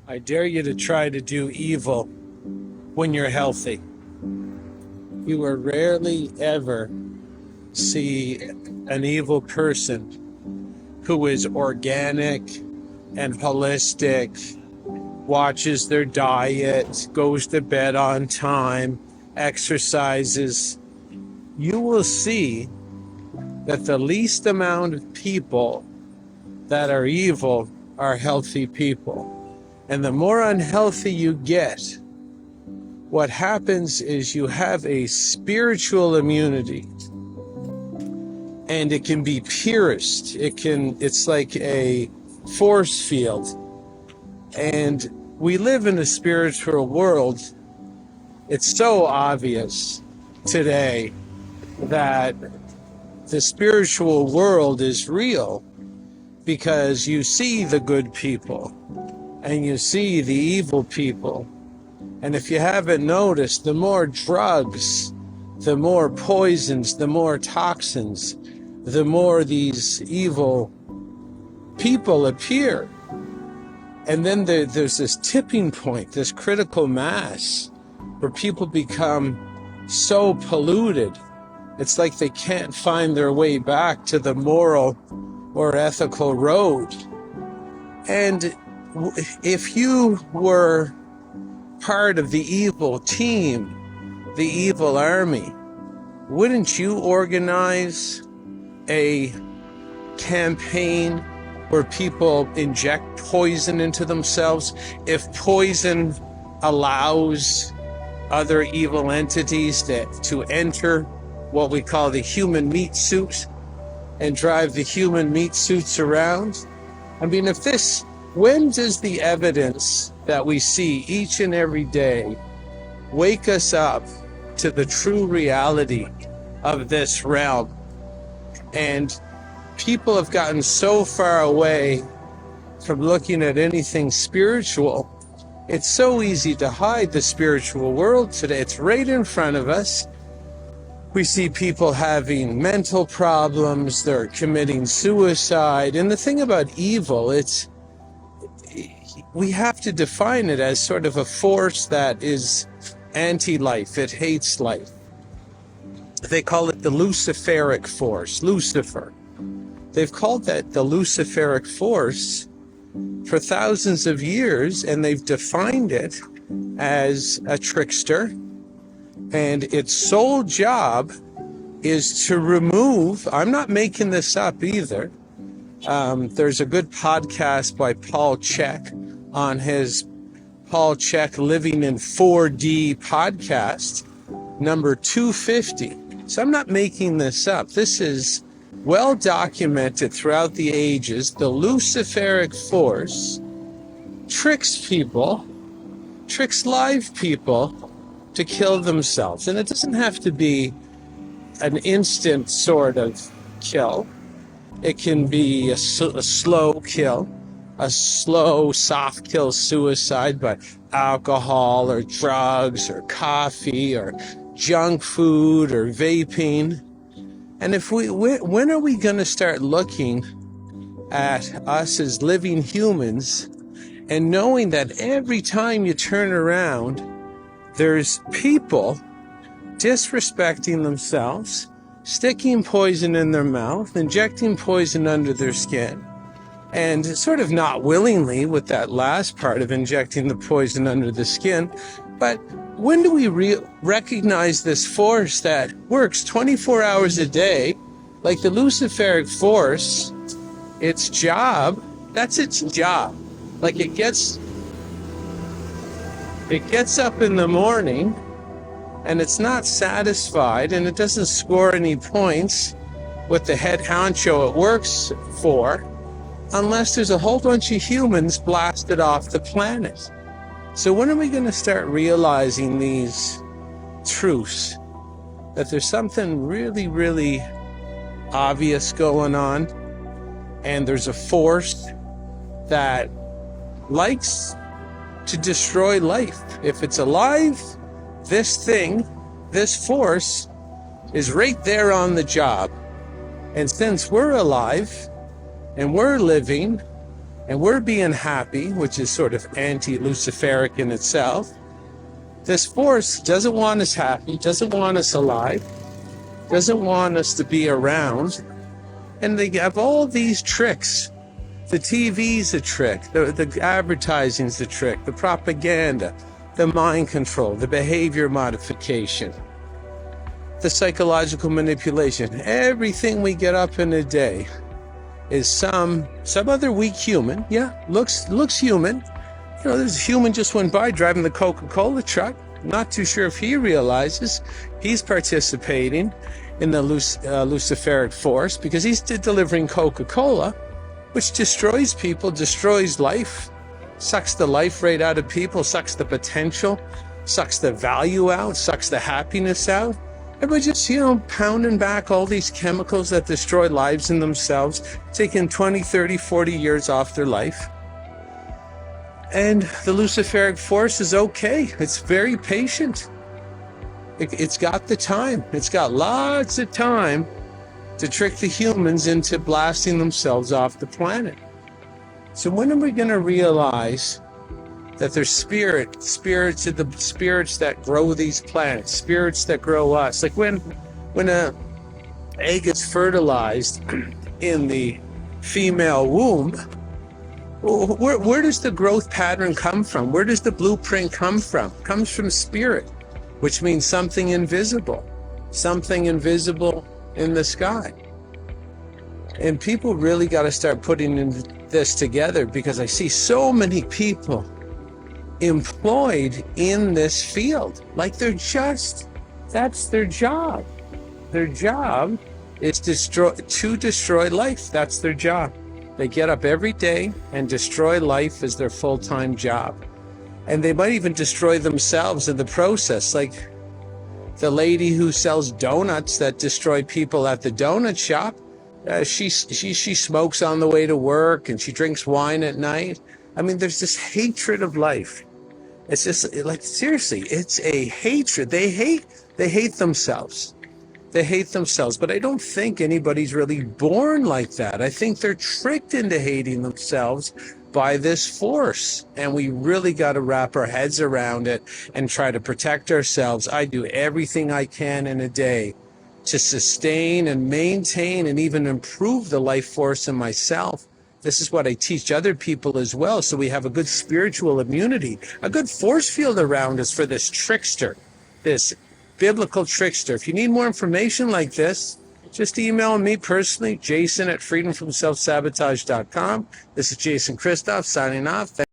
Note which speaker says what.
Speaker 1: I dare you to try to do evil when you're healthy. You will rarely ever see an evil person who is organic and holistic, watches their diet, goes to bed on time, exercises. You will see that the least amount of people that are evil are healthy people. And the more unhealthy you get, what happens is you have a spiritual immunity, and it can be pierced. It's like a force field. And we live in a spiritual world. It's so obvious today that the spiritual world is real because you see the good people and you see the evil people. And if you haven't noticed, the more drugs, the more poisons, the more toxins, the more these evil people appear. And then there's this tipping point, this critical mass, where people become so polluted. It's like they can't find their way back to the moral or ethical road. And if you were part of the evil team, the evil army, wouldn't you organize a campaign where people inject poison into themselves? If poison allows other evil entities to enter what we call the human meat suit and drive the human meat suits around? I mean, when does the evidence that we see each and every day wake us up to the true reality of this realm? And people have gotten so far away from looking at anything spiritual. It's so easy to hide the spiritual world today. It's right in front of us. We see people having mental problems, they're committing suicide. And the thing about evil, we have to define it as sort of a force that is anti-life. It hates life. They call it the Luciferic force, Lucifer. They've called that the Luciferic force for thousands of years, and they've defined it as a trickster. And its sole job is to remove, I'm not making this up either. There's a good podcast by Paul Chek on his Paul Chek Living in 4D podcast, number 250. So I'm not making this up. This is well documented throughout the ages. The Luciferic force tricks people, tricks live people to kill themselves. And it doesn't have to be an instant sort of kill. It can be a slow kill, a slow, soft kill, suicide by alcohol or drugs or coffee or junk food or vaping. And when are we going to start looking at us as living humans and knowing that every time you turn around, there's people disrespecting themselves, sticking poison in their mouth, injecting poison under their skin, and sort of not willingly with that last part of injecting the poison under the skin. But when do we recognize this force that works 24 hours a day, like the Luciferic force? Its job, that's its job. Like it gets up in the morning and it's not satisfied and it doesn't score any points with the head honcho it works for unless there's a whole bunch of humans blasted off the planet. So when are we going to start realizing these truths? That there's something really, really obvious going on, and there's a force that likes to destroy life. If it's alive, this force is right there on the job. And since we're alive and we're living, and we're being happy, which is sort of anti-Luciferic in itself, this force doesn't want us happy, doesn't want us alive, doesn't want us to be around. And they have all these tricks. The TV's a trick, the advertising's a trick, the propaganda, the mind control, the behavior modification, the psychological manipulation. Everything we get up in a day is some other weak human, looks human. You know, there's a human just went by driving the Coca-Cola truck. Not too sure if he realizes he's participating in the Luciferic force, because he's delivering Coca-Cola, which destroys people, destroys life, sucks the life rate out of people, sucks the potential, sucks the value out, sucks the happiness out. Everybody just, pounding back all these chemicals that destroy lives in themselves, taking 20, 30, 40 years off their life. And the Luciferic force is okay. It's very patient. It's got the time. It's got lots of time to trick the humans into blasting themselves off the planet. So when are we going to realize that there's spirits that grow these planets, spirits that grow us? Like when a egg is fertilized in the female womb, where does the growth pattern come from? Where does the blueprint come from? It comes from spirit, which means something invisible in the sky. And people really got to start putting this together, because I see so many people employed in this field. Like that's their job. Their job is to destroy life. That's their job. They get up every day and destroy life as their full-time job. And they might even destroy themselves in the process. Like the lady who sells donuts that destroy people at the donut shop. She smokes on the way to work, and she drinks wine at night. I mean, there's this hatred of life. It's just like, seriously, it's a hatred. They hate themselves. They hate themselves. But I don't think anybody's really born like that. I think they're tricked into hating themselves by this force. And we really got to wrap our heads around it and try to protect ourselves. I do everything I can in a day to sustain and maintain and even improve the life force in myself. This is what I teach other people as well, so we have a good spiritual immunity, a good force field around us for this trickster, this biblical trickster. If you need more information like this, just email me personally, Jason at freedomfromselfsabotage.com. This is Jason Christoff signing off.